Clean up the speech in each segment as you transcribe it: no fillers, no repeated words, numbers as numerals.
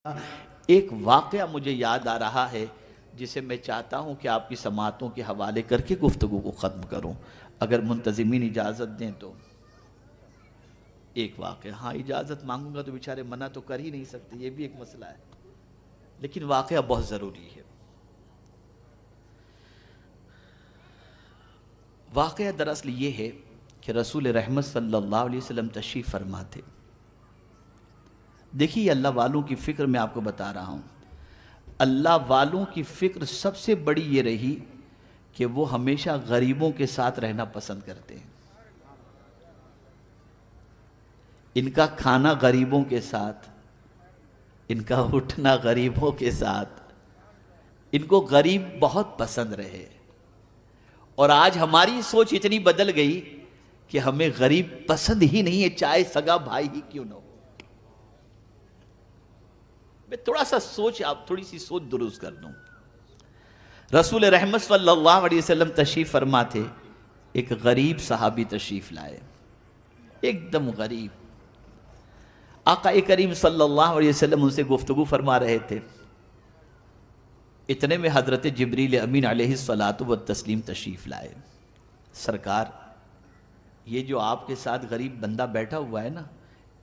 ایک واقعہ مجھے یاد آ رہا ہے جسے میں چاہتا ہوں کہ آپ کی سماعتوں کے حوالے کر کے گفتگو کو ختم کروں، اگر منتظمین اجازت دیں تو۔ ایک واقعہ، ہاں اجازت مانگوں گا تو بیچارے منع تو کر ہی نہیں سکتے، یہ بھی ایک مسئلہ ہے، لیکن واقعہ بہت ضروری ہے۔ واقعہ دراصل یہ ہے کہ رسول رحمت صلی اللہ علیہ وسلم تشریف فرما تھے۔ دیکھیے اللہ والوں کی فکر میں آپ کو بتا رہا ہوں، اللہ والوں کی فکر سب سے بڑی یہ رہی کہ وہ ہمیشہ غریبوں کے ساتھ رہنا پسند کرتے ہیں۔ ان کا کھانا غریبوں کے ساتھ، ان کا اٹھنا غریبوں کے ساتھ، ان کو غریب بہت پسند رہے۔ اور آج ہماری سوچ اتنی بدل گئی کہ ہمیں غریب پسند ہی نہیں ہے، چاہے سگا بھائی ہی کیوں نہ ہو۔ میں تھوڑا سا تھوڑی سی سوچ درست کر دوں۔ رسول رحمت صلی اللہ علیہ وسلم تشریف فرما تھے، ایک غریب صحابی تشریف لائے، ایک دم غریب۔ آقا کریم صلی اللہ علیہ وسلم ان سے گفتگو فرما رہے تھے، اتنے میں حضرت جبریل امین علیہ الصلاۃ والتسلیم تشریف لائے۔ سرکار، یہ جو آپ کے ساتھ غریب بندہ بیٹھا ہوا ہے نا،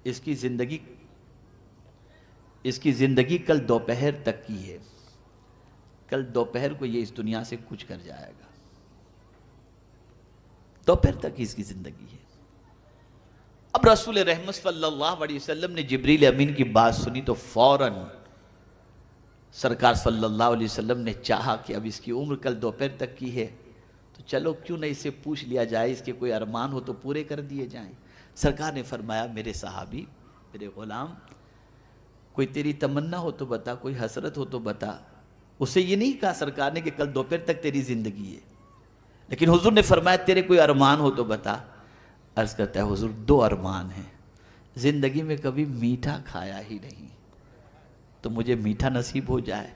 اس کی زندگی کل دوپہر تک کی ہے، کل دوپہر کو یہ اس دنیا سے کچھ کر جائے گا، دوپہر تک اس کی زندگی ہے۔ اب رسول رحمت صلی اللہ علیہ وسلم نے جبریل امین کی بات سنی تو فوراً سرکار صلی اللہ علیہ وسلم نے چاہا کہ اب اس کی عمر کل دوپہر تک کی ہے تو چلو کیوں نہ اسے پوچھ لیا جائے، اس کے کوئی ارمان ہو تو پورے کر دیے جائیں۔ سرکار نے فرمایا، میرے صحابی، میرے غلام، کوئی تیری تمنا ہو تو بتا، کوئی حسرت ہو تو بتا۔ اسے یہ نہیں کہا سرکار نے کہ کل دوپہر تک تیری زندگی ہے، لیکن حضور نے فرمایا تیرے کوئی ارمان ہو تو بتا۔ عرض کرتا ہے، حضور دو ارمان ہیں، زندگی میں کبھی میٹھا کھایا ہی نہیں تو مجھے میٹھا نصیب ہو جائے،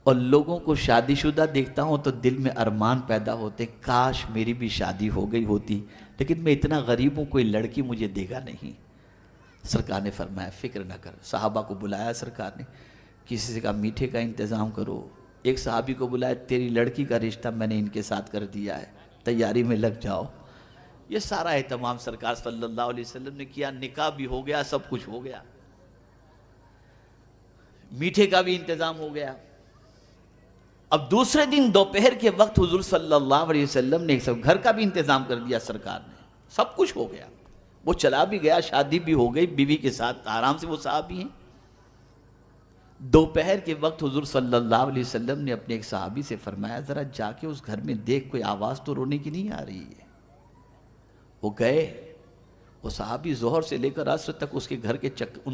اور لوگوں کو شادی شدہ دیکھتا ہوں تو دل میں ارمان پیدا ہوتے، کاش میری بھی شادی ہو گئی ہوتی، لیکن میں اتنا غریب ہوں، کوئی لڑکی مجھے دے گا نہیں۔ سرکار نے فرمایا فکر نہ کر۔ صحابہ کو بلایا سرکار نے، کسی سے کہا میٹھے کا انتظام کرو۔ ایک صحابی کو بلایا، تیری لڑکی کا رشتہ میں نے ان کے ساتھ کر دیا ہے، تیاری میں لگ جاؤ۔ یہ سارا اہتمام سرکار صلی اللہ علیہ وسلم نے کیا، نکاح بھی ہو گیا، سب کچھ ہو گیا، میٹھے کا بھی انتظام ہو گیا۔ اب دوسرے دن دوپہر کے وقت حضور صلی اللہ علیہ وسلم نے سب گھر کا بھی انتظام کر دیا، سرکار نے، سب کچھ ہو گیا، وہ چلا بھی گیا، شادی بھی ہو گئی، بیوی کے ساتھ آرام سے وہ صحابی ہیں۔ دوپہر کے وقت حضور صلی اللہ علیہ وسلم نے اپنے ایک صحابی سے فرمایا، ذرا جا کے اس گھر میں دیکھ، کوئی آواز تو رونے کی نہیں آ رہی ہے۔ وہ گئے، وہ صحابی ظہر سے لے کر عصر تک ان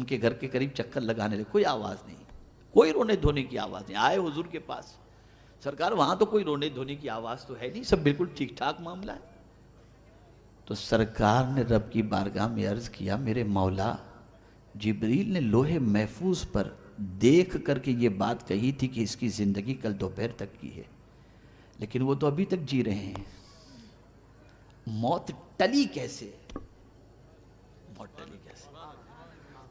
کے گھر کے قریب چکر لگانے لگے، کوئی آواز نہیں، کوئی رونے دھونے کی آواز نہیں۔ آئے حضور کے پاس، سرکار وہاں تو کوئی رونے دھونے کی آواز تو ہے نہیں، سب بالکل ٹھیک ٹھاک معاملہ ہے۔ تو سرکار نے رب کی بارگاہ میں عرض کیا، میرے مولا، جبریل نے لوح محفوظ پر دیکھ کر کے یہ بات کہی تھی کہ اس کی زندگی کل دوپہر تک کی ہے، لیکن وہ تو ابھی تک جی رہے ہیں، موت ٹلی کیسے؟ موت ٹلی کیسے؟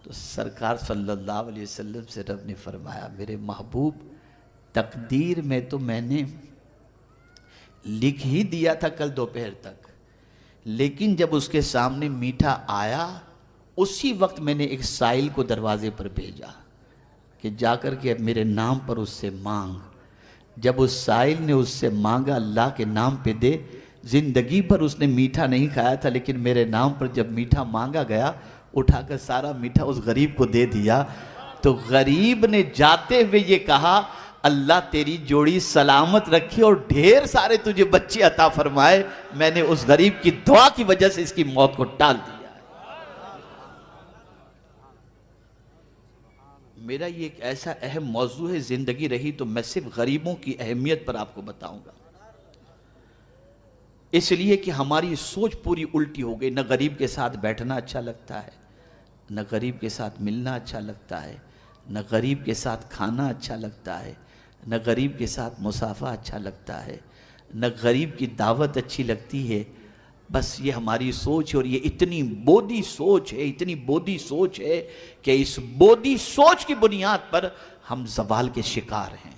تو سرکار صلی اللہ علیہ وسلم سے رب نے فرمایا، میرے محبوب، تقدیر میں تو میں نے لکھ ہی دیا تھا کل دوپہر تک، لیکن جب اس کے سامنے میٹھا آیا، اسی وقت میں نے ایک سائل کو دروازے پر بھیجا کہ جا کر کے میرے نام پر اس سے مانگ۔ جب اس سائل نے اس سے مانگا، اللہ کے نام پہ دے، زندگی پر اس نے میٹھا نہیں کھایا تھا، لیکن میرے نام پر جب میٹھا مانگا گیا، اٹھا کر سارا میٹھا اس غریب کو دے دیا۔ تو غریب نے جاتے ہوئے یہ کہا، اللہ تیری جوڑی سلامت رکھے اور ڈھیر سارے تجھے بچے عطا فرمائے، میں نے اس غریب کی دعا کی وجہ سے اس کی موت کو ٹال دیا۔ میرا یہ ایک ایسا اہم موضوع ہے، زندگی رہی تو میں صرف غریبوں کی اہمیت پر آپ کو بتاؤں گا، اس لیے کہ ہماری سوچ پوری الٹی ہو گئی۔ نہ غریب کے ساتھ بیٹھنا اچھا لگتا ہے، نہ غریب کے ساتھ ملنا اچھا لگتا ہے، نہ غریب کے ساتھ کھانا اچھا لگتا ہے، نہ غریب کے ساتھ مصافحہ اچھا لگتا ہے، نہ غریب کی دعوت اچھی لگتی ہے۔ بس یہ ہماری سوچ ہے، اور یہ اتنی بودی سوچ ہے، اتنی بودی سوچ ہے کہ اس بودی سوچ کی بنیاد پر ہم زوال کے شکار ہیں۔